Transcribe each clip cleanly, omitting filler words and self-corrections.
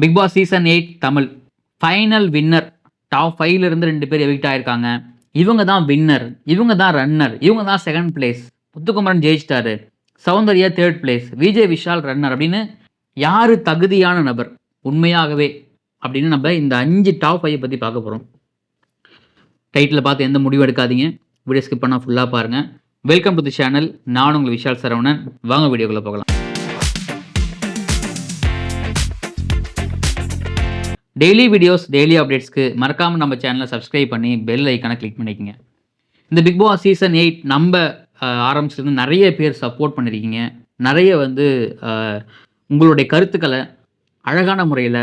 Big Boss season 8 Tamil final winner. Top 5ல இருந்து 2 பேர் எவிக்ட் ஆயிருக்காங்க. இவங்க தான் வின்னர், இவங்க தான் ரன்னர், இவங்க தான் செகண்ட் பிளேஸ். முத்துக்குமரன் ஜெயிச்சிட்டாரு, Soundarya third place, Vijay Vishal runner அப்படின்னு யாரு தகுதியான நபர் உண்மையாகவே அப்படின்னு நம்ம இந்த 5 டாப் 5 பற்றி பார்க்க போகிறோம். டைட்டில் பார்த்து எந்த முடிவு எடுக்காதீங்க, வீடியோ ஸ்கிப் பண்ணால் ஃபுல்லாக பாருங்கள். Welcome to the channel. நான் உங்கள் விஷால் சரவணன். வாங்க வீடியோக்குள்ளே போகலாம். டெய்லி வீடியோஸ், டெய்லி அப்டேட்ஸ்க்கு மறக்காமல் நம்ம சேனலை சப்ஸ்கிரைப் பண்ணி பெல் ஐக்கானை கிளிக் பண்ணிக்கோங்க. இந்த பிக் பாஸ் சீசன் 8 நம்ம ஆரம்பிச்சிருந்து நிறைய பேர் சப்போர்ட் பண்ணியிருக்கீங்க. நிறைய உங்களுடைய கருத்துக்களை அழகான முறையில்,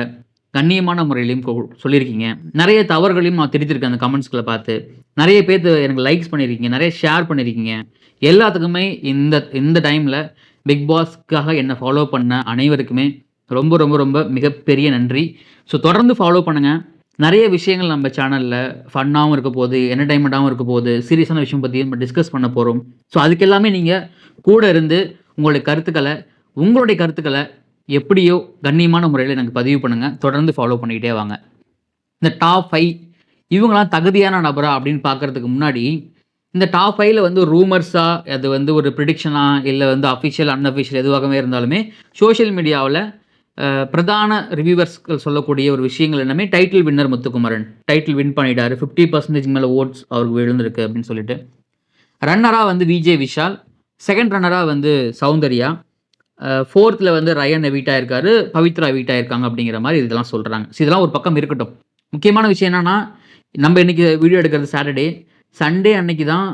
கண்ணியமான முறையிலையும் சொல்லியிருக்கீங்க. நிறைய தவறுகளையும் நான் திருத்திருக்கேன் அந்த கமெண்ட்ஸ்களை பார்த்து. நிறைய பேர் எனக்கு லைக்ஸ் பண்ணியிருக்கீங்க, நிறைய ஷேர் பண்ணியிருக்கீங்க. எல்லாத்துக்குமே இந்த டைமில் பிக் பாஸ்க்காக என்னை ஃபாலோ பண்ண அனைவருக்குமே ரொம்ப ரொம்ப ரொம்ப மிகப்பெரிய நன்றி. ஸோ தொடர்ந்து ஃபாலோ பண்ணுங்கள். நிறைய விஷயங்கள் நம்ம சேனலில் ஃபன்னாகவும் இருக்க போகுது, என்டர்டைன்மெண்ட்டாகவும் இருக்க போகுது, சீரியஸான விஷயம் பற்றி நம்ம டிஸ்கஸ் பண்ண போகிறோம். ஸோ அதுக்கு எல்லாமே நீங்கள் கூட இருந்து உங்களுடைய கருத்துக்களை எப்படியோ கண்ணியமான முறையில் எனக்கு பதிவு பண்ணுங்கள். தொடர்ந்து ஃபாலோ பண்ணிக்கிட்டே வாங்க. இந்த டாப் 5 இவங்களாம் தகுதியான நபரா அப்படின்னு பார்க்குறதுக்கு முன்னாடி, இந்த டாப் 5ல் ரூமர்ஸாக, அது ஒரு ப்ரிடிக்ஷனாக, இல்லை அஃபிஷியல் அன்அஃபிஷியல் எதுவாகவே இருந்தாலுமே சோஷியல் மீடியாவில் பிரதான ரிவ்யூவர்ஸ்கள் சொல்லக்கூடிய ஒரு விஷயங்கள் என்னமே, title winner Muthukumaran, title win பண்ணிட்டாரு, 50% மேலே ஓட்ஸ் அவருக்கு விழுந்திருக்கு அப்படின்னு சொல்லிட்டு. ரன்னராக விஜய் விஷால், செகண்ட் ரன்னராக சௌந்தர்யா, ஃபோர்த்தில் ரயன் எவிட் ஆயிருக்காரு, பவித்ரா எவிட் ஆயிருக்காங்க அப்படிங்கிற மாதிரி இதெல்லாம் சொல்கிறாங்க. ஸோ இதெல்லாம் ஒரு பக்கம் இருக்கட்டும். முக்கியமான விஷயம் என்னென்னா, நம்ம இன்றைக்கி வீடியோ எடுக்கிறது சாட்டர்டே, சண்டே அன்னைக்கு தான்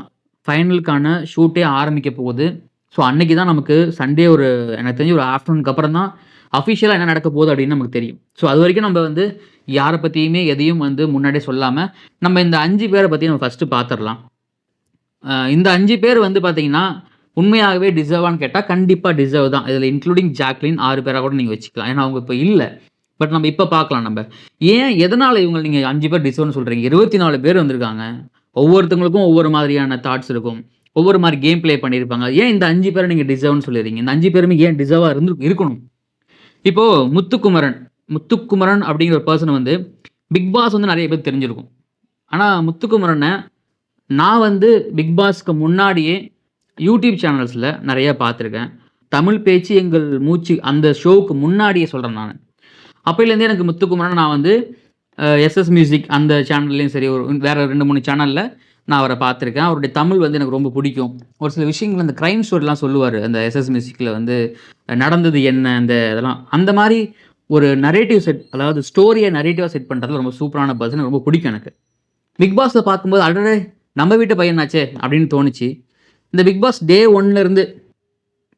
ஃபைனலுக்கான ஷூட்டே ஆரம்பிக்க போகுது. ஸோ அன்றைக்கி தான் நமக்கு சண்டே எனக்கு தெரிஞ்சு ஒரு ஆஃப்டர்நூனுக்கு அப்புறம் தான் அஃபிஷியலாக என்ன நடக்க போகுது அப்படின்னு நமக்கு தெரியும். ஸோ அது வரைக்கும் நம்ம யாரை பற்றியுமே எதையும் முன்னாடியே சொல்லாமல் நம்ம இந்த 5 பேரை பற்றி நம்ம ஃபஸ்ட்டு பார்த்துடலாம். இந்த 5 பேர் பார்த்திங்கன்னா உண்மையாகவே டிசர்வான்னு கேட்டால் கண்டிப்பாக டிசர்வ் தான். இதில் இன்க்ளூடிங் ஜாக்லின் 6 பேராக கூட நீங்கள் வச்சுக்கலாம். ஏன்னா அவங்க இப்போ இல்லை. பட் நம்ம இப்போ பார்க்கலாம். நம்ம எதனால் இவங்க நீங்கள் 5 பேர் டிசர்வ்னு சொல்கிறீங்க? 24 பேர் வந்திருக்காங்க. ஒவ்வொருத்தவங்களுக்கும் ஒவ்வொரு மாதிரியான தாட்ஸ் இருக்கும், ஒவ்வொரு மாதிரி கேம் ப்ளே பண்ணியிருப்பாங்க. ஏன் இந்த 5 பேரை நீங்கள் டிசர்வ்னு சொல்லிடுறீங்க? இந்த 5 பேருமே ஏன் டிசர்வாக இருக்கணும்? இப்போது முத்துக்குமரன் அப்படிங்கிற ஒரு பர்சனை பிக் பாஸ் நிறைய பேர் தெரிஞ்சிருக்கும். ஆனால் முத்துக்குமரனை நான் பிக் பாஸ்க்கு முன்னாடியே யூடியூப் சேனல்ஸில் நிறையா பார்த்துருக்கேன். தமிழ் பேச்சு எங்கள் மூச்சு அந்த ஷோவுக்கு முன்னாடியே சொல்கிறேன் நான். அப்போலேருந்தே எனக்கு முத்துக்குமரன் நான் எஸ்எஸ் மியூசிக் அந்த சேனல்லையும் சரி, வேறு 2-3 சேனலில் நான் அவரை பார்த்துருக்கேன். அவருடைய தமிழ் எனக்கு ரொம்ப பிடிக்கும். ஒரு சில விஷயங்கள் அந்த க்ரைம் ஸ்டோரிலாம் சொல்லுவார். அந்த எஸ்எஸ் மியூசிக்கில் நடந்தது என்ன, இதெல்லாம் அந்த மாதிரி ஒரு நரேட்டிவ் செட், அதாவது ஸ்டோரியை நரேட்டிவாக செட் பண்ணுறதுல ரொம்ப சூப்பரான பர்சன், ரொம்ப பிடிக்கும் எனக்கு. பிக் பாஸில் பார்க்கும்போது அடடே நம்ம வீட்டு பையனாச்சே அப்படின்னு தோணுச்சு. இந்த பிக் பாஸ் டே 1லேருந்து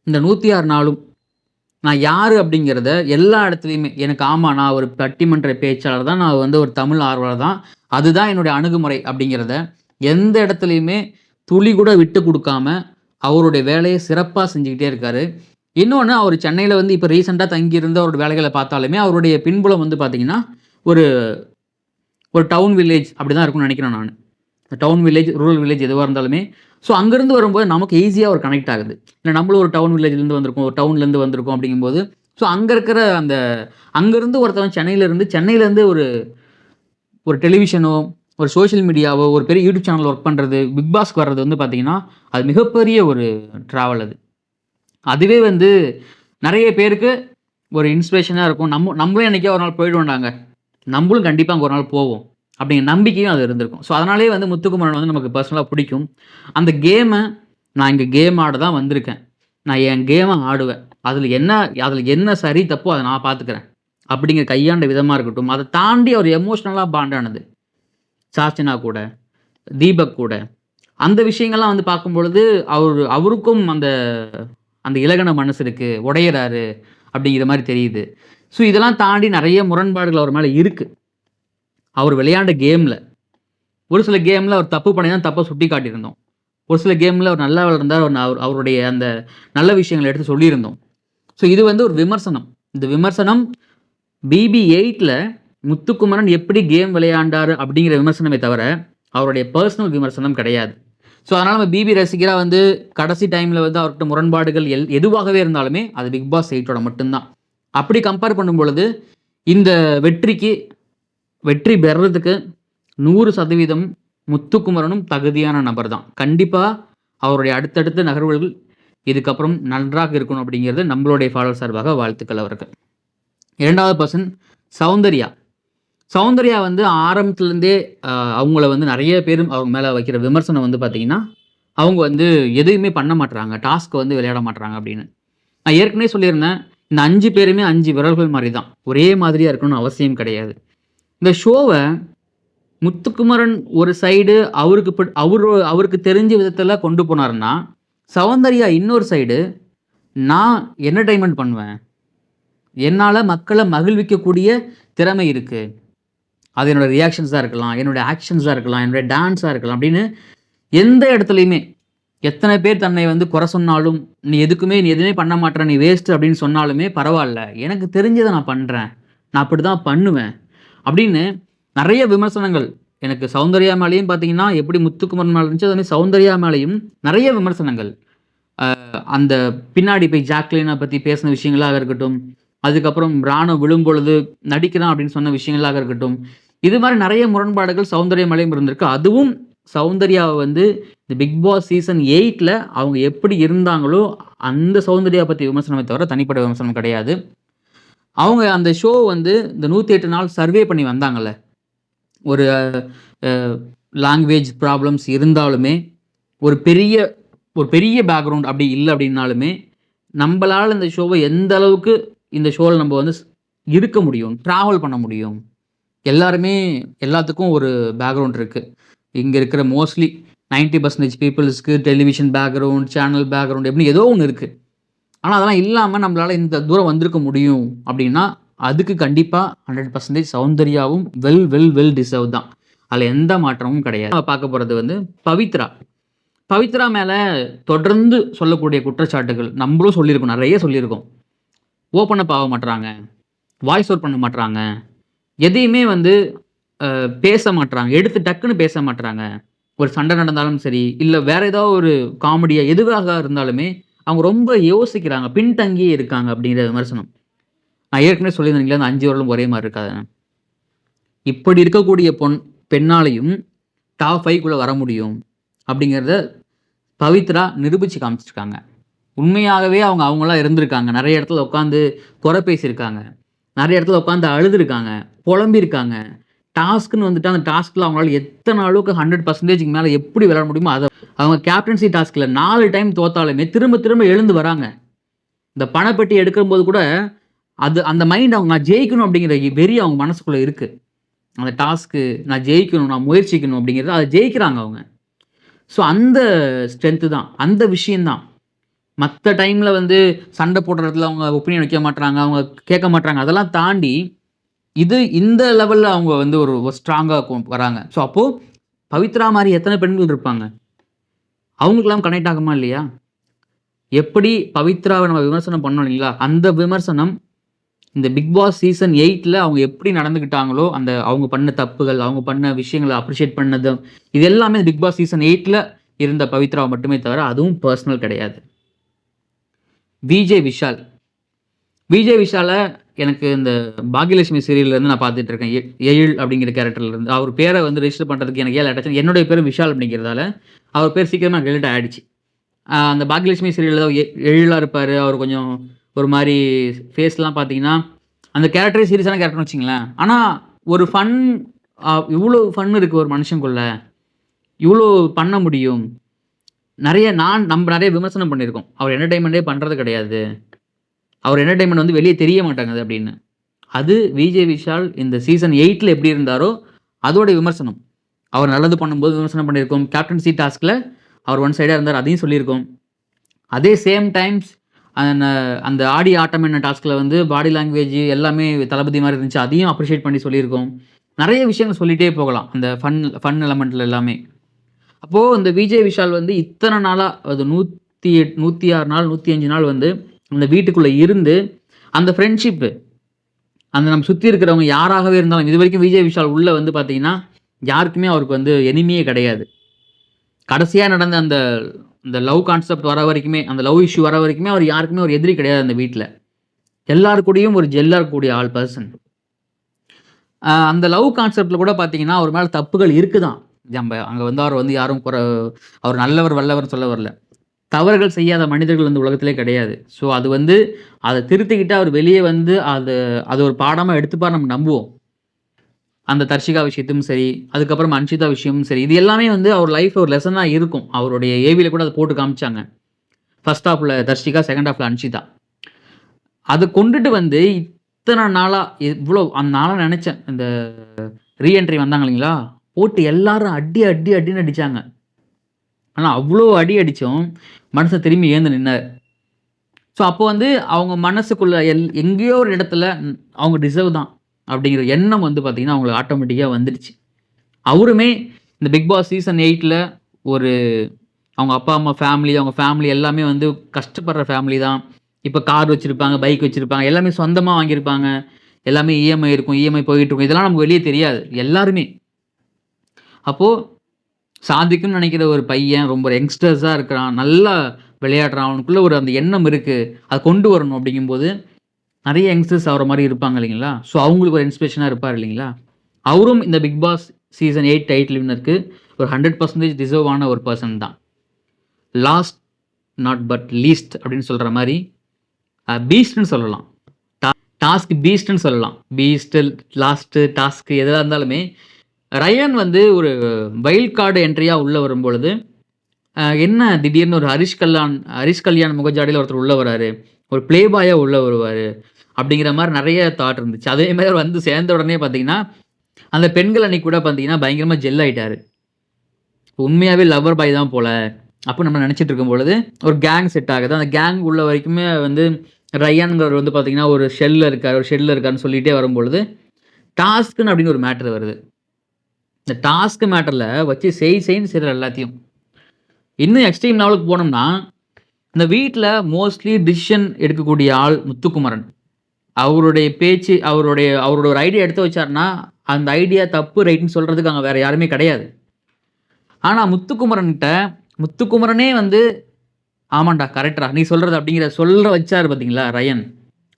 இந்த 106 நாளும் நான் யார் அப்படிங்கிறத எல்லா இடத்துலையுமே எனக்கு நான் ஒரு பட்டிமன்ற பேச்சாளர் தான், நான் ஒரு தமிழ் ஆர்வலர் தான், அதுதான் என்னுடைய அணுகுமுறை அப்படிங்கிறத எந்த இடத்துலையுமே துளி கூட விட்டு கொடுக்காம அவருடைய வேலையை சிறப்பாக செஞ்சுக்கிட்டே இருக்காரு. இன்னொன்று, அவர் சென்னையில் இப்போ ரீசெண்டாக தங்கியிருந்த அவருடைய வேலைகளை பார்த்தாலுமே அவருடைய பின்புலம் பார்த்திங்கன்னா ஒரு டவுன் வில்லேஜ் அப்படி தான் இருக்கும்னு நினைக்கிறேன் நான். டவுன் வில்லேஜ், ரூரல் வில்லேஜ் எதுவாக இருந்தாலுமே ஸோ அங்கேருந்து வரும்போது நமக்கு ஈஸியாக ஒரு கனெக்ட் ஆகுது. இல்லை நம்மளும் ஒரு டவுன் வில்லேஜ்லேருந்து வந்திருக்கோம், ஒரு டவுன்லேருந்து வந்திருக்கோம் அப்படிங்கும்போது ஸோ அங்கே இருக்கிற அங்கேருந்து ஒருத்தவன் சென்னையிலேருந்து ஒரு டெலிவிஷனோ, ஒரு சோஷியல் மீடியாவோ, ஒரு பெரிய யூடியூப் சேனல் ஒர்க் பண்ணுறது, பிக் பாஸ்க்கு வர்றது பார்த்திங்கன்னா அது மிகப்பெரிய ஒரு ட்ராவல். அதுவே நிறைய பேருக்கு ஒரு இன்ஸ்பிரேஷனாக இருக்கும். நம்மளும் என்றைக்கே ஒரு நாள் போயிடுவோண்டாங்க, நம்மளும் கண்டிப்பாக அங்கே ஒரு நாள் போவோம் அப்படிங்கிற நம்பிக்கையும் அது இருந்திருக்கும். ஸோ அதனாலே முத்துக்குமரன் நமக்கு பர்சனலாக பிடிக்கும். அந்த கேமை நான் இங்கே கேம் ஆட தான் வந்திருக்கேன், நான் என் கேமை ஆடுவேன், அதில் என்ன சரி தப்போ அதை நான் பார்த்துக்கிறேன் அப்படிங்கிற கையாண்ட விதமாக இருக்கட்டும். அதை தாண்டி அவர் எமோஷ்னலாக பாண்டானது சாச்சனா கூட, தீபக் கூட, அந்த விஷயங்கள்லாம் பார்க்கும்பொழுது அவருக்கும் அந்த இலகன மனசு இருக்குது, உடையிறாரு அப்படிங்கிற மாதிரி தெரியுது. ஸோ இதெல்லாம் தாண்டி நிறைய முரண்பாடுகள் அவர் மேலே இருக்குது. அவர் விளையாண்ட கேமில் ஒரு சில கேமில் அவர் தப்பு பண்ணி தான் தப்பை சுட்டி காட்டியிருந்தோம். ஒரு சில கேமில் அவர் நல்லா விளையாண்டார், அவருடைய அந்த நல்ல விஷயங்களை எடுத்து சொல்லியிருந்தோம். ஸோ இது ஒரு விமர்சனம். இந்த விமர்சனம் BB8ல் முத்துக்குமரன் எப்படி கேம் விளையாண்டார் அப்படிங்கிற விமர்சனமே தவிர அவருடைய பர்சனல் விமர்சனம் கிடையாது. ஸோ அதனால் நம்ம பிபி ரசிகராக கடைசி டைமில் அவர்கிட்ட முரண்பாடுகள் எதுவாகவே இருந்தாலுமே அது பிக் பாஸ் 8ஓட மட்டும்தான். அப்படி கம்பேர் பண்ணும் பொழுது இந்த வெற்றி பெறதுக்கு 100% முத்துக்குமரனும் தகுதியான நபர் தான். கண்டிப்பாக அவருடைய அடுத்தடுத்த நகர்வுகள் இதுக்கப்புறம் நன்றாக இருக்கணும் அப்படிங்கிறது நம்மளுடைய ஃபாலோவர் சார்பாக வாழ்த்துக்கள் அவருக்கு. 2வது பர்சன் சௌந்தர்யா வந்து ஆரம்பத்துலேருந்தே அவங்கள வந்து நிறைய பேர் அவங்க மேலே வைக்கிற விமர்சனம் வந்து பார்த்தீங்கன்னா, அவங்க வந்து எதுவுமே பண்ண மாட்றாங்க, டாஸ்க் வந்து விளையாட மாட்றாங்க அப்படின்னு. நான் ஏற்கனவே சொல்லியிருந்தேன், இந்த 5 பேருமே 5 விரல்கள் மாதிரி தான், ஒரே மாதிரியாக இருக்கணும்னு அவசியம் கிடையாது. இந்த ஷோவை முத்துக்குமரன் ஒரு சைடு அவருக்கு தெரிஞ்ச விதத்தில் கொண்டு போனாருன்னா, சௌந்தர்யா இன்னொரு சைடு நான் என்டர்டைன்மெண்ட் பண்ணுவேன், என்னால் மக்களை மகிழ்விக்கக்கூடிய திறமை இருக்குது, அது என்னோடய ரியாக்ஷன்ஸாக இருக்கலாம், என்னோடய ஆக்ஷன்ஸாக இருக்கலாம், என்னோடய டான்ஸாக இருக்கலாம் அப்படின்னு எந்த இடத்துலையுமே எத்தனை பேர் தன்னை வந்து குறை சொன்னாலும், நீ எதுவுமே பண்ண மாட்டேற, நீ வேஸ்ட்டு அப்படின்னு சொன்னாலுமே பரவாயில்ல, எனக்கு தெரிஞ்சதை நான் பண்ணுறேன், நான் அப்படி தான் பண்ணுவேன் அப்படின்னு நிறைய விமர்சனங்கள் எனக்கு சௌந்தர்யா மேலேயும் பார்த்தீங்கன்னா எப்படி முத்துக்குமரன் மேலே இருந்துச்சு, அதே மாதிரி சௌந்தர்யா மேலேயும் நிறைய விமர்சனங்கள். அந்த பின்னாடி போய் ஜாக்லினை பற்றி பேசின விஷயங்களாக இருக்கட்டும், அதுக்கப்புறம் ராணுவ விழும்பொழுது நடிக்கிறான் அப்படின்னு சொன்ன விஷயங்களாக இருக்கட்டும், இது மாதிரி நிறைய முரண்பாடுகள் சௌந்தர்யா மேலேயும் இருந்திருக்கு. அதுவும் சௌந்தர்யாவை வந்து இந்த பிக் பாஸ் சீசன் 8ல் அவங்க எப்படி இருந்தாங்களோ அந்த சௌந்தர்யா பற்றி விமர்சனமே தவிர தனிப்பட்ட விமர்சனம் கிடையாது. அவங்க அந்த ஷோ வந்து இந்த 108 நாள் சர்வே பண்ணி வந்தாங்கல்ல, ஒரு லாங்குவேஜ் ப்ராப்ளம்ஸ் இருந்தாலுமே, ஒரு பெரிய பேக்ரவுண்ட் அப்படி இல்லை அப்படின்னாலுமே, நம்மளால் இந்த ஷோவை எந்த அளவுக்கு இந்த ஷோவில் நம்ம வந்து இருக்க முடியும், ட்ராவல் பண்ண முடியும். எல்லாத்துக்கும் ஒரு பேக்ரவுண்ட் இருக்குது. இங்கே இருக்கிற மோஸ்ட்லி 90% பீப்புள்ஸ்க்கு டெலிவிஷன் பேக்ரவுண்ட், சேனல் பேக்ரவுண்ட் எப்படி ஏதோ ஒன்று இருக்குது. ஆனால் அதெல்லாம் இல்லாமல் நம்மளால் இந்த தூரம் வந்திருக்க முடியும் அப்படின்னா அதுக்கு கண்டிப்பாக 100% சௌந்தர்யாவும் வெல் டிசர்வ் தான். அதில் எந்த மாற்றமும் கிடையாது. நம்ம பார்க்க போகிறது வந்து பவித்ரா மேலே தொடர்ந்து சொல்லக்கூடிய குற்றச்சாட்டுகள் நம்மளும் சொல்லியிருக்கோம், நிறைய சொல்லியிருக்கோம். ஓப்பனப் ஆக மாட்டுறாங்க, வாய்ஸ் அவுட் பண்ண மாட்டுறாங்க, எதையுமே வந்து பேச மாட்டுறாங்க, எடுத்து டக்குன்னு பேச மாட்டுறாங்க. ஒரு சண்டை நடந்தாலும் சரி, இல்லை வேறு ஏதாவது ஒரு காமெடியாக எதுவாக இருந்தாலுமே அவங்க ரொம்ப யோசிக்கிறாங்க, பின்தங்கியே இருக்காங்க அப்படிங்கிற விமர்சனம். நான் ஏற்கனவே சொல்லியிருந்தீங்களா, அந்த 5 வருடம் ஒரே மாதிரி இருக்காது. இப்படி இருக்கக்கூடிய பெண்ணாலையும் டாப் 5க்குள்ளே வர முடியும் அப்படிங்கிறத பவித்ரா நிரூபித்து காமிச்சிருக்காங்க. உண்மையாகவே அவங்களாம் இருந்திருக்காங்க, நிறைய இடத்துல உட்காந்து குறை பேசியிருக்காங்க, நிறைய இடத்துல உட்காந்து அழுதுருக்காங்க, புலம்பியிருக்காங்க. டாஸ்க்குன்னு வந்துட்டு அந்த டாஸ்கில் அவங்களால எத்தனை அளவுக்கு 100%க்கு மேலே எப்படி விளையாட முடியுமோ அதை அவங்க கேப்டன்சி டாஸ்கில் 4 டைம் தோத்தாலுமே திரும்ப எழுந்து வராங்க. இந்த பணப்பெட்டி எடுக்கும்போது கூட அந்த மைண்ட் அவங்க நான் ஜெயிக்கணும் அப்படிங்கிற வெறி அவங்க மனசுக்குள்ளே இருக்குது. அந்த டாஸ்க்கு நான் ஜெயிக்கணும், நான் முயற்சிக்கணும் அப்படிங்கிறது அதை ஜெயிக்கிறாங்க அவங்க. ஸோ அந்த ஸ்ட்ரென்த்து தான், அந்த விஷயந்தான். மற்ற டைமில் வந்து சண்டை போடுற இடத்துல அவங்க ஒப்பீனியன் வைக்க மாட்டுறாங்க, அவங்க கேட்க மாட்டுறாங்க, அதெல்லாம் தாண்டி இந்த லெவலில் அவங்க வந்து ஒரு ஸ்ட்ராங்காக வராங்க. ஸோ அப்போது பவித்ரா மாதிரி எத்தனை பெண்கள் இருப்பாங்க, அவங்களுக்கெல்லாம் கனெக்ட் ஆகுமா இல்லையா? எப்படி பவித்ராவை நம்ம விமர்சனம் பண்ணோம் இல்லைங்களா, அந்த விமர்சனம் இந்த பிக் பாஸ் சீசன் 8ல் அவங்க எப்படி நடந்துக்கிட்டாங்களோ, அந்த அவங்க பண்ண தப்புகள், அவங்க பண்ண விஷயங்களை அப்ரிஷியேட் பண்ணது, இது எல்லாமே பிக் பாஸ் சீசன் 8ல் இருந்த பவித்ரா மட்டுமே தவிர அதுவும் பர்சனல் கிடையாது. விஜய் விஷாலை எனக்கு இந்த பாக்யலட்சுமி சீரியல்லேருந்து நான் பார்த்துட்டு இருக்கேன். எழில் அப்படிங்கிற கேரக்டர்லேருந்து அவர் பேரை வந்து ரெஜிஸ்டர் பண்ணுறதுக்கு எனக்கு ஏன் லேட்டாச்சு. என்னுடைய பேரும் விஷால் அப்படிங்கிறதால அவர் பேர் சீக்கிரமாக டெலிட் ஆகிடுச்சு. அந்த பாக்யலட்சுமி சீரியலில் தான் எழிலாக இருப்பார். அவர் கொஞ்சம் ஒரு மாதிரி ஃபேஸ்லாம் பார்த்தீங்கன்னா அந்த கேரக்டரே சீரியஸான கேரக்டர்னு வச்சிங்களேன். ஆனால் ஒரு இவ்வளோ ஃபன் இருக்குது ஒரு மனுஷனுக்குள்ள, இவ்வளோ பண்ண முடியும். நம்ம நிறைய விமர்சனம் பண்ணியிருக்கோம், அவர் என்டர்டைன்மெண்ட்டே பண்ணுறது கிடையாது, அவர் என்டர்டைன்மெண்ட் வந்து வெளியே தெரிய மாட்டாங்க அப்படின்னு. அது விஜய் விஷால் இந்த சீசன் 8ல் எப்படி இருந்தாரோ அதோட விமர்சனம். அவர் நல்லது பண்ணும்போது விமர்சனம் பண்ணியிருக்கோம், கேப்டன்சி டாஸ்கில் அவர் ஒன் சைடாக இருந்தார் அதையும் சொல்லியிருக்கோம். அதே சேம் டைம்ஸ் அந்த ஆடி ஆட்டம் என்ன டாஸ்கில் வந்து பாடி லாங்குவேஜ் எல்லாமே தளபதி மாதிரி இருந்துச்சு, அதையும் அப்ரிஷியேட் பண்ணி சொல்லியிருக்கோம். நிறைய விஷயங்கள் சொல்லிகிட்டே போகலாம் அந்த ஃபன் எலமெண்ட்டில் எல்லாமே. அப்போது இந்த விஜய் விஷால் வந்து இத்தனை நாளாக அது 106 நாள் 105 நாள் வந்து அந்த வீட்டுக்குள்ளே இருந்து அந்த ஃப்ரெண்ட்ஷிப்பு, அந்த நம்ம சுற்றி இருக்கிறவங்க யாராகவே இருந்தாலும், இது வரைக்கும் விஜய் விஷால் உள்ளே வந்து பார்த்தீங்கன்னா யாருக்குமே அவருக்கு வந்து எனிமியே கிடையாது. கடைசியாக நடந்த அந்த லவ் கான்செப்ட் வர வரைக்குமே, அந்த லவ் இஷ்யூ வர வரைக்குமே அவர் யாருக்குமே ஒரு எதிரி கிடையாது அந்த வீட்டில். எல்லாருக்கூடையும் ஒரு ஜெல்லாக இருக்கக்கூடிய பர்சன். அந்த லவ் கான்செப்ட்ல கூட பார்த்தீங்கன்னா, அவர் மேல தப்புகள் இருக்குதான். நம்ப அங்க வந்து அவர வந்து யாரும் அவர் நல்லவர், வல்லவர்ன்னு சொல்ல வரல. தவறுகள் செய்யாத மனிதர்கள் இந்த உலகத்திலே கிடையாது. ஸோ அது வந்து அத திருத்திக்கிட்டு அவர் வெளிய வந்து அது ஒரு பாடமா எடுத்துப்பார்ன்னு நம்ம நம்புவோம். அந்த தர்ஷிகா விஷயத்தையும் சரி, அதுக்கப்புறம் அன்ஷிதா விஷயமும் சரி, இது எல்லாமே வந்து அவர் லைஃப்ல ஒரு லெசனா இருக்கும். அவருடைய ஏவில கூட அத போட்டு காமிச்சாங்க. ஃபர்ஸ்ட் ஹாஃப்ல தர்ஷிகா, செகண்ட் ஹாஃப்ல அன்ஷிதா. அத கொண்டுட்டு வந்து இத்தன நாளா நான்லாம் நெனச்சேன். இந்த ரீஎன்ட்ரி வந்தாங்க இல்லைங்களா? போட்டு எல்லாரும் அடி, அடி, அடின்னு அடிச்சாங்க. ஆனா அவ்ளோ அடி அடிச்சும், மனுஷன் திரும்பி எழுந்து நின்னாரு. ஸோ அப்போ வந்து அவங்க மனசுக்குள்ள எங்கேயோ ஒரு இடத்துல அவங்க டிசர்வ் தான். அப்படிங்கிற எண்ணம் வந்து பார்த்தீங்கன்னா, அவங்களுக்கு ஆட்டோமேட்டிக்கா வந்துடுச்சு. அவருமே இந்த பிக் பாஸ் சீசன் 8ல ஒரு அவங்க அப்பா, அம்மா ஃபேமிலி, அவங்க ஃபேமிலி எல்லாமே வந்து கஷ்டப்படுற ஃபேமிலி தான். இப்ப கார் வச்சிருப்பாங்க, பைக் வச்சிருப்பாங்க. எல்லாமே சொந்தமா வாங்கியிருப்பாங்க. எல்லாமே இஎம்ஐ இருக்கும். இஎம்ஐ போயிட்டுருக்கும். இதெல்லாம் நமக்கு வெளிய தெரியாது. எல்லாருமே. அப்போ சாதிக்கும்னு நெனைக்கிற ஒரு பையன் ரொம்ப யங்ஸ்டர்ஸா இருக்கிறான். நல்லா விளையாடுறான். அவனுக்குள்ள ஒரு அந்த எண்ணம் இருக்கு. அத கொண்டு வரணும் அப்படிங்கும்போது, நெறைய யங்ஸ்டர்ஸ் அவர மாரி இருப்பாங்க இல்லைங்களா? ஸோ அவங்களுக்கு ஒரு இன்ஸ்பிரேஷனா இருப்பார் இல்லைங்களா? அவரும் இந்த பிக் பாஸ் சீசன் 8 டைட்டில் வின்னருக்கு ஒரு 100% டிசர்வ் ஆன ஒரு பெர்சன் தான். லாஸ்ட் நாட் பட் லீஸ்ட் அப்படின்னு சொல்ற மாரி பீஸ்ட்ன்னு சொல்லலாம். டாஸ்க் பீஸ்ட்ன்னு சொல்லலாம். பீஸ்ட், லாஸ்ட், டாஸ்க் எதா இருந்தாலுமே, ரயான் வந்து ஒரு வைல்ட் கார்டு என்ட்ரியா உள்ள வரும்பொழுது, என்ன திடீர்னு ஒரு ஹரிஷ் கல்யாண் முகஜாடையில ஒருத்தர் உள்ள வராரு. ஒரு பிளே பாயா உள்ள வருவாரு. அப்படிங்கிற மாரி நெறைய தாட் இருந்துச்சு. அதே மாரி அவர் வந்து சேர்ந்த உடனே பார்த்தீங்கன்னா, அந்த பெண்கள் அணி கூட பார்த்தீங்கன்னா, பயங்கரமா ஜெல் ஆயிட்டாரு. உண்மையாவே லவ்வர் பாய் தான் போல. அப்ப நம்ம நெனச்சுட்டு இருக்கும் பொழுது, ஒரு கேங் செட் ஆகுது. அந்த கேங் உள்ள வரைக்குமே வந்து ரயான்ங்கிறவர் வந்து பார்த்தீங்கன்னா, ஒரு ஷெட்ல இருக்காருன்னு சொல்லிட்டே வரும்பொழுது, டாஸ்க்ன்னு அப்படின்னு ஒரு மேட்டர் வருது. இந்த டாஸ்க் மேட்டர்ல வச்சு செய்ன்னு செய்றாரு எல்லாத்தையும். இன்னும் எக்ஸ்ட்ரீம் லெவலுக்கு போனோம்னா, இந்த வீட்ல மோஸ்ட்லி டிசிஷன் எடுக்கக்கூடிய ஆள் முத்துக்குமரன். அவருடைய பேச்சு, அவரோட ஒரு ஐடியா எடுத்து வச்சாருன்னா, அந்த ஐடியா தப்பு, ரைட்ன்னு சொல்றதுக்கு அங்க வேற யாருமே கிடையாது. ஆனா முத்துக்குமரனே வந்து, "ஆமான்டா, கரெக்ட்ரா, நீ சொல்றது" அப்படிங்கிற சொல்ல வச்சாரு பார்த்தீங்களா ரயன்.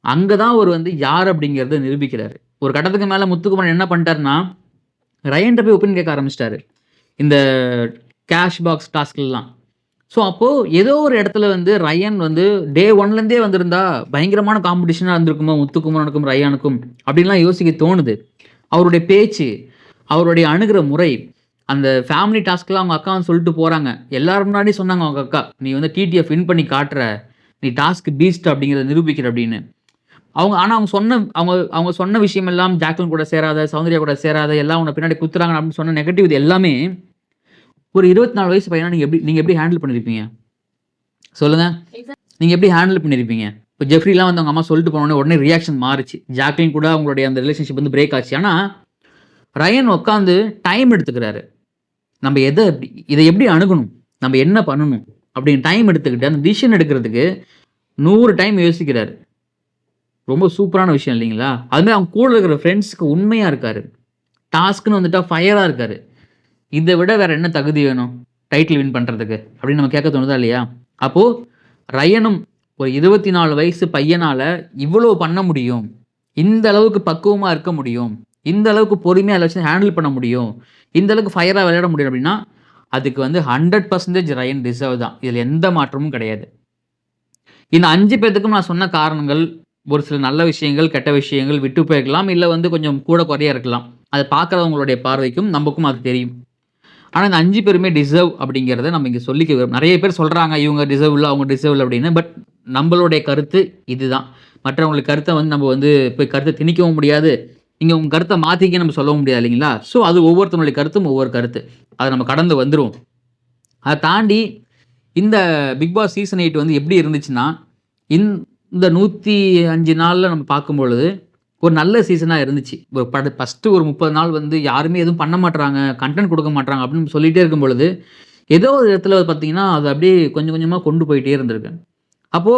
அங்க தான் அவரு வந்து யார் அப்படிங்கிறத நிரூபிக்கிறாரு. ஒரு கட்டத்துக்கு மேல முத்துக்குமரன் என்ன பண்ணிட்டாருன்னா, ரயன்ட்ட போய் ஒப்பீனியன் கேட்க ஆரம்பிச்சுட்டாரு. இந்த கேஷ் பாக்ஸ் டாஸ்க்லலாம். ஸோ அப்போ ஏதோ ஒரு இடத்துல வந்து ரயன் வந்து டே 1லேருந்தே வந்திருந்தா, பயங்கரமான காம்படிஷனா இருந்திருக்குமோ முத்துக்குமரனுக்கும், ரயானுக்கும் அப்படின்லாம் யோசிக்க தோணுது. அவருடைய பேச்சு, அவருடைய அணுகுற முறை, அந்த ஃபேமிலி டாஸ்க்லாம் அவங்க அக்கா வந்து சொல்லிட்டு போறாங்க. எல்லார் முன்னாடியும் சொன்னாங்க அவங்க அக்கா, "நீ வந்து டிடிஎஃப் வின் பண்ணி காட்டுற. நீ டாஸ்க் பீஸ்ட் அப்படிங்கிறத நிரூபிக்கிற" அப்படின்னு. அவங்க சொன்ன விஷயம் எல்லாம் ஜாக்லின் கூட சேராத, சௌந்தர்யா கூட சேராத, எல்லாம் உன்ன பின்னாடி குத்துறாங்க அப்படின்னு சொன்ன நெகட்டிவ் இது எல்லாமே ஒரு 24 வயசு பையனா நீங்க எப்படி ஹேண்டில் பண்ணியிருப்பீங்க? சொல்லுங்க. நீங்க எப்படி ஹேண்டில் பண்ணியிருப்பீங்க? இப்ப ஜெஃப்ரிலாம் வந்து அவங்க அம்மா சொல்லிட்டு போன உடனே ரியாக்ஷன் மாறுச்சு. ஜாக்லின் கூட அவங்களுடைய அந்த ரிலேஷன்ஷிப் வந்து பிரேக் ஆச்சு. ஆனா, ரயன் உட்காந்து டைம் எடுத்துக்கிறாரு. நம்ம இத எப்படி அணுகணும்? நம்ம என்ன பண்ணணும்? அப்படின்னு டைம் எடுத்துக்கிட்டு அந்த டிசிஷன் எடுக்கிறதுக்கு 100 டைம் யோசிக்கிறாரு. ரொம்ப சூப்பரான விஷயம் இல்லைங்களா? அதுமாரி அவங்க கூட இருக்கிற ஃப்ரெண்ட்ஸ்க்கு உண்மையா இருக்காரு. டாஸ்க்ன்னு வந்துட்டா ஃபயரா இருக்காரு. இத விட வேற என்ன தகுதி வேணும்? டைட்டில் வின் பண்றதுக்கு அப்படின்னு நம்ம கேட்க தோணுதா இல்லையா? அப்போ ரயனும் ஒரு 24 வயசு பையனால இவ்வளோ பண்ண முடியும். இந்த அளவுக்கு பக்குவமா இருக்க முடியும். இந்த அளவுக்கு பொறுமையா எல்லாத்தையும் ஹேண்டில் பண்ண முடியும். இந்த அளவுக்கு ஃபயரா விளையாட முடியும் அப்படின்னா, அதுக்கு வந்து 100% ரயன் டிசர்வ் தான். இதுல எந்த மாற்றமும் கிடையாது. இந்த 5 பேத்துக்கும் நான் சொன்ன காரணங்கள், ஒரு சில நல்ல விஷயங்கள், கெட்ட விஷயங்கள் விட்டு போயிருக்கலாம். இல்ல வந்து கொஞ்சம் கூட குறைய இருக்கலாம். அத பார்க்கிறவங்களுடைய பார்வைக்கும், நமக்கும் அது தெரியும். ஆனா, இந்த 5 பேருமே டிசர்வ் அப்படிங்கிறத நம்ம இங்க சொல்லிக்க நெறைய பேர் சொல்றாங்க, இவங்க டிசர்வ் இல்ல, அவங்க டிசர்வ் இல்ல அப்படின்னு. பட் நம்பளுடைய கருத்து இதுதான். மற்றவங்களுக்கு கருத்த வந்து நம்ம வந்து போய் கருத்த திணிக்கவும் முடியாது. நீங்க உங்க கருத்த மாத்திக்க நம்ம சொல்லவும் முடியாது இல்லைங்களா? ஸோ அது ஒவ்வொருத்தவங்களுடைய கருத்தும் ஒவ்வொரு கருத்து. அத நம்ம கடந்து வந்துருவோம். அத தாண்டி இந்த பிக் பாஸ் சீசன் 8 வந்து எப்படி இருந்துச்சுன்னா, இந்த 105 நாள்ல நம்ம பார்க்கும்பொழுது, ஒரு நல்ல சீசனா இருந்துச்சு. ஃபர்ஸ்ட்டு ஒரு 30 நாள் வந்து யாருமே எதுவும் பண்ண மாட்றாங்க, கன்டென்ட் குடுக்க மாட்றாங்க அப்படின்னு சொல்லிட்டே இருக்கும் பொழுது, ஏதோ ஒரு இடத்துல பார்த்தீங்கன்னா, அது அப்படியே கொஞ்சம் கொஞ்சமா கொண்டு போயிட்டே இருந்திருக்கு. அப்போ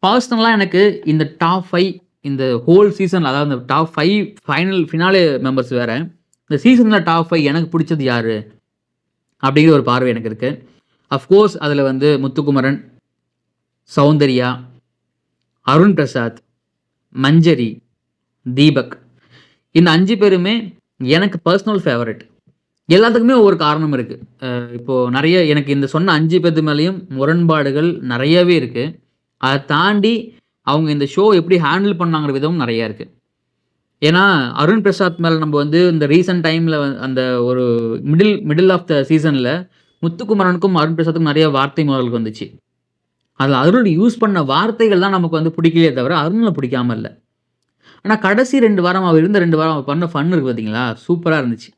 பர்சனலா எனக்கு இந்த டாப் 5 இந்த ஹோல் சீசன்ல அதாவது இந்த டாப் 5 ஃபினாலே மெம்பர்ஸ் வேற. இந்த சீசன்ல டாப் 5 எனக்கு பிடிச்சது யாரு? அப்படிங்கிற ஒரு பார்வை எனக்கு இருக்கு. அஃப்கோர்ஸ் அதுல வந்து முத்துக்குமரன், சௌந்தர்யா, அருண் பிரசாத், மஞ்சரி, தீபக் இந்த 5 பேருமே எனக்கு பர்சனல் ஃபேவரைட். எல்லாத்துக்குமே ஒவ்வொரு காரணம் இருக்கு. இப்போ நெறைய எனக்கு இந்த சொன்ன 5 பேத்து மேலயும் முரண்பாடுகள் நெறையவே இருக்கு. அத தாண்டி அவங்க இந்த ஷோ எப்படி ஹேண்டில் பண்ணாங்கற விதமும் நெறைய இருக்கு. ஏன்னா, அருண் பிரசாத் மேல நம்ம வந்து இந்த ரீசென்ட் டைம்ல அந்த ஒரு மிடில் ஆஃப் த சீசன்ல முத்துக்குமரனுக்கும், அருண் பிரசாத்துக்கும் நெறைய வார்த்தை மோதல்கள் வந்துச்சு. அதுல அருண் யூஸ் பண்ண வார்த்தைகள் தான் நமக்கு வந்து பிடிக்கலையே தவிர, அருண பிடிக்காம இல்ல. ஆனா கடைசி 2 வாரம் அவர் இருந்த 2 வாரம் அவர் பண்ண ஃபன் இருக்கு பார்த்தீங்களா? சூப்பரா இருந்துச்சு.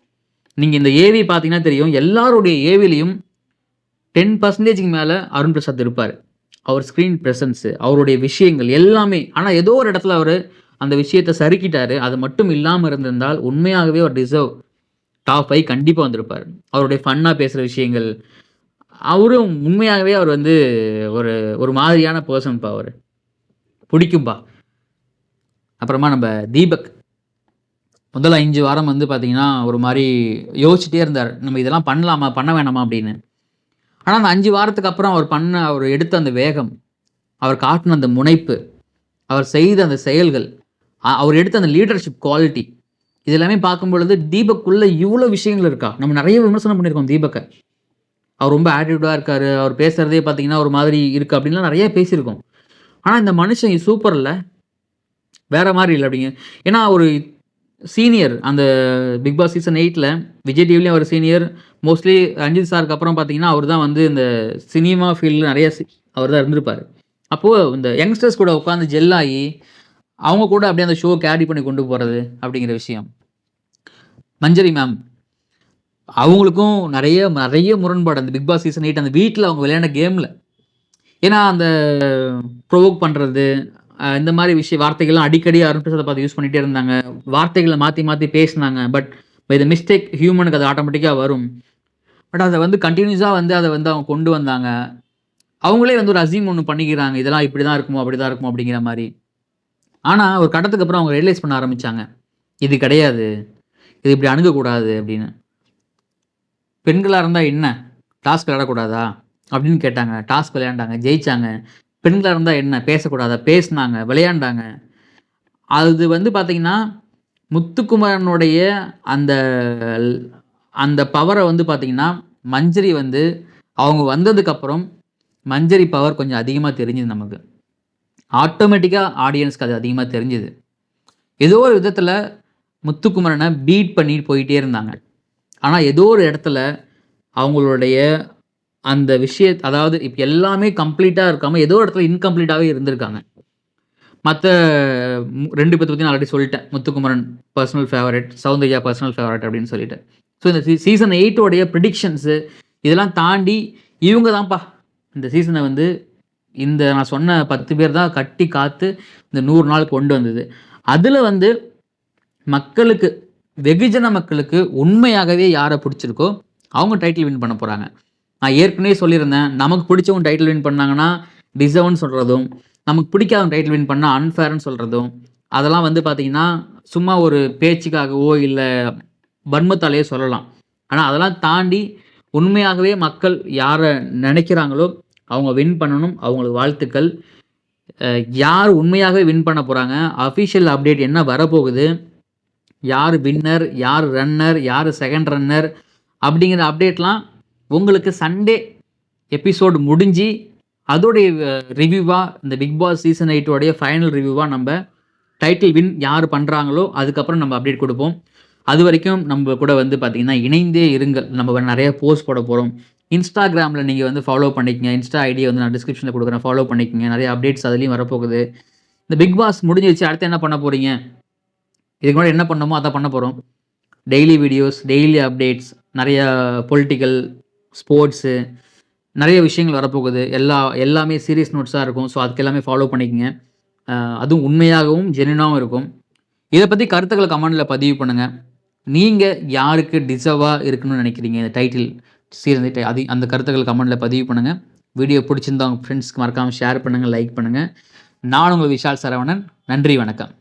நீங்க இந்த ஏவி பார்த்தீங்கன்னா தெரியும். எல்லாருடைய ஏவிலயும் 10% மேல அருண் பிரசாத் இருப்பாரு. அவர் ஸ்க்ரீன் பிரசன்ஸ், அவருடைய விஷயங்கள் எல்லாமே. ஆனா ஏதோ ஒரு இடத்துல அவரு அந்த விஷயத்த சறுக்கிட்டாரு. அது மட்டும் இல்லாம இருந்திருந்தால் உண்மையாகவே அவர் டிசர்வ் டாப் 5 கண்டிப்பா வந்திருப்பாரு. அவருடைய ஃபன்னா பேசுற விஷயங்கள், அவரும் உண்மையாகவே அவர் வந்து ஒரு ஒரு மாதிரியான பெர்சன்பா அவரு. புடிக்கும்பா. அப்புறமா நம்ம தீபக். முதல் 5 வாரம் வந்து பார்த்தீங்கன்னா, ஒரு மாரி யோசிச்சுட்டே இருந்தாரு. நம்ம இதெல்லாம் பண்ணலாமா? பண்ண வேணாமா? அப்படின்னு. ஆனா அந்த 5 வாரத்துக்கு அப்புறம் அவர் எடுத்த அந்த வேகம், அவர் காட்டுன அந்த முனைப்பு, அவர் செய்த அந்த செயல்கள், அவர் எடுத்த அந்த லீடர்ஷிப் குவாலிட்டி, இது எல்லாமே பார்க்கும்பொழுது தீபக்குள்ள இவ்ளோ விஷயங்கள் இருக்கா? நம்ம நெறைய விமர்சனம் பண்ணியிருக்கோம் தீபக்க. அவர் ரொம்ப ஆட்டிட்யூடா இருக்காரு. அவர் பேசுறதே பார்த்தீங்கன்னா, ஒரு மாதிரி இருக்கு அப்படின்லாம் நெறைய பேசியிருக்கோம். ஆனா இந்த மனுஷன் சூப்பர் இல்ல. வேற மாரி இல்ல அப்படிங்க. ஏன்னா ஒரு சீனியர் அந்த பிக் பாஸ் சீசன் 8ல விஜய் டிவிலயும் அவர் சீனியர். மோஸ்ட்லி ரஞ்சித் சாருக்கு அப்புறம் பார்த்தீங்கன்னா, அவர் தான் வந்து இந்த சினிமா ஃபீல்ட்ல நெறைய அவர் தான் இருந்திருப்பாரு. அப்போ இந்த யங்ஸ்டர்ஸ் கூட உட்கார்ந்து ஜெல் ஆயி, அவங்க கூட அப்படியே அந்த ஷோ கேரி பண்ணி கொண்டு போறது அப்படிங்கிற விஷயம். மஞ்சரி மேம். அவங்களுக்கும் நெறைய நெறைய முரண்பாடு. அந்த பிக் பாஸ் சீசன் 8 அந்த வீட்ல அவங்க விளையாண்ட கேம்ல. ஏன்னா அந்த ப்ரொவோக் பண்றது, இந்த மாரி வார்த்தைகள்லாம் அடிக்கடி அருண் பிரசாத பார்த்து யூஸ் பண்ணிட்டே இருந்தாங்க. வார்த்தைகள மாத்தி மாத்தி பேசுனாங்க. பட் பை த மிஸ்டேக் ஹியூமனுக்கு அது ஆட்டோமேட்டிக்கா வரும். பட் அத வந்து கன்டினியூஸா வந்து அத வந்து அவங்க கொண்டு வந்தாங்க. அவங்களே வந்து ஒரு அஸ்யூம் ஒண்ணு பண்ணிக்கிறாங்க. இதெல்லாம் இப்படிதான் இருக்குமோ, அப்படிதான் இருக்குமோ அப்படிங்கிற மாரி. ஆனா ஒரு கட்டத்துக்கு அப்புறம் அவங்க ரியலைஸ் பண்ண ஆரம்பிச்சாங்க. இது கிடையாது. இது இப்படி அணுகக்கூடாது அப்படின்னு. பெண்களா இருந்தா என்ன? டாஸ்க் விளையாடக்கூடாதா? அப்படின்னு கேட்டாங்க. டாஸ்க் விளையாண்டாங்க. ஜெயிச்சாங்க. பெண்களா இருந்தா என்ன? பேசக்கூடாதா? பேசுனாங்க. விளையாண்டாங்க. அது வந்து பார்த்தீங்கன்னா, முத்துக்குமரனுடைய அந்த அந்த பவர வந்து பார்த்தீங்கன்னா, மஞ்சரி வந்து அவங்க வந்ததுக்கப்புறம் மஞ்சரி பவர் கொஞ்சம் அதிகமா தெரிஞ்சது நமக்கு. ஆட்டோமேட்டிக்கா ஆடியன்ஸ்க்கு அது அதிகமா தெரிஞ்சது. ஏதோ ஒரு விதத்தில முத்துக்குமரன பீட் பண்ணிட்டு போயிட்டே இருந்தாங்க. ஆனா ஏதோ ஒரு இடத்துல அவங்களுடைய அந்த அதாவது இப்ப எல்லாமே கம்ப்ளீட்டா இருக்காம, ஏதோ ஒரு இடத்துல இன்கம்ப்ளீட்டாவே இருந்திருக்காங்க. மத்த 2 பேத்த பத்தி நான் ஆல்ரெடி சொல்லிட்டேன். Muthukumaran personal favourite, Soundarya personal favourite அப்படின்னு சொல்லிட்டு. ஸோ இந்த சீசன் 8 உடைய பிரெடிக்ஷன்ஸு இதெல்லாம் தாண்டி இவங்க தான்ப்பா இந்த சீசன வந்து நான் சொன்ன 10 பேர் தான் கட்டி காத்து இந்த 100 நாள் கொண்டு வந்தது. அதுல வந்து மக்களுக்கு வெகுஜன மக்களுக்கு உண்மையாகவே யார பிடிச்சிருக்கோ, அவங்க டைட்டில் வின் பண்ண போறாங்க. நான் ஏற்கனவே சொல்லியிருந்தேன். நமக்கு பிடிச்சவங்க டைட்டில் வின் பண்ணாங்கன்னா, டிசர்வ்ன்னு சொல்றதும், நமக்கு பிடிக்காதவங்க டைட்டில் வின் பண்ணா அன்ஃபேர்ன்னு சொல்றதும், அதெல்லாம் வந்து பார்த்தீங்கன்னா, சும்மா ஒரு பேச்சுக்காகவோ, இல்ல வன்மத்தாலேயோ சொல்லலாம். ஆனா அதெல்லாம் தாண்டி உண்மையாகவே மக்கள் யார நெனைக்கிறாங்களோ, அவங்க வின் பண்ணணும். அவங்களுக்கு வாழ்த்துக்கள். யார் உண்மையாகவே வின் பண்ண போறாங்க? அஃபிஷியல் அப்டேட் என்ன வரப்போகுது? யார் வின்னர்? யார் ரன்னர்? யார் செகண்ட் ரன்னர்? அப்படிங்கிற அப்டேட்லாம் உங்களுக்கு சண்டே எபிசோட் முடிஞ்சு, அதோடைய ரிவ்யூவா இந்த பிக் பாஸ் சீசன் 8 உடைய ஃபைனல் ரிவ்யூவா நம்ப டைட்டில் வின் யார் பண்றாங்களோ, அதுக்கப்புறம் நம்ம அப்டேட் குடுப்போம். அதுவரைக்கும் நம்ம கூட வந்து பார்த்தீங்கன்னா, இணைந்தே இருங்கள். நம்ம நெறைய போஸ்ட் போட போறோம். Instagramல நீங்க வந்து ஃபாலோ பண்ணிக்கங்க. இன்ஸ்டா ஐடிய வந்து நான் டிஸ்கிரிப்ஷன்ல குடுக்குறேன். ஃபாலோ பண்ணிக்கங்க. நெறைய அப்டேட்ஸ் அதுலயும் வரப்போகுது. இந்த பிக் பாஸ் முடிஞ்சிருச்சு. அடுத்து என்ன பண்ண போறீங்க? இதுக்கு முன்னாடி என்ன பண்ணோமோ, அதான் பண்ண போறோம். டெய்லி வீடியோஸ், டெய்லி அப்டேட்ஸ், நெறைய பொலிட்டிக்கல், ஸ்போர்ட்ஸு நெறைய விஷயங்கள் வரப்போகுது. எல்லாமே சீரியஸ் நோட்ஸா இருக்கும். ஸோ அதுக்கு எல்லாமே ஃபாலோ பண்ணிக்கங்க. அதுவும் உண்மையாகவும், ஜென்யூனாவும் இருக்கும். இத பத்தி கருத்துக்கள கமெண்ட்ல பதிவு பண்ணுங்க. நீங்க யாருக்கு டிசர்வா இருக்கணும்னு நெனைக்கிறீங்க? இந்த டைட்டில் சீசன் 8 அந்த கருத்துக்கள கமெண்ட்ல பதிவு பண்ணுங்க. வீடியோ புடிச்சிருந்தா உங்க ஃப்ரெண்ட்ஸ்க்கு மறக்காம ஷேர் பண்ணுங்க, லைக் பண்ணுங்க. நான் உங்கள் விஷால் சரவணன். நன்றி, வணக்கம்.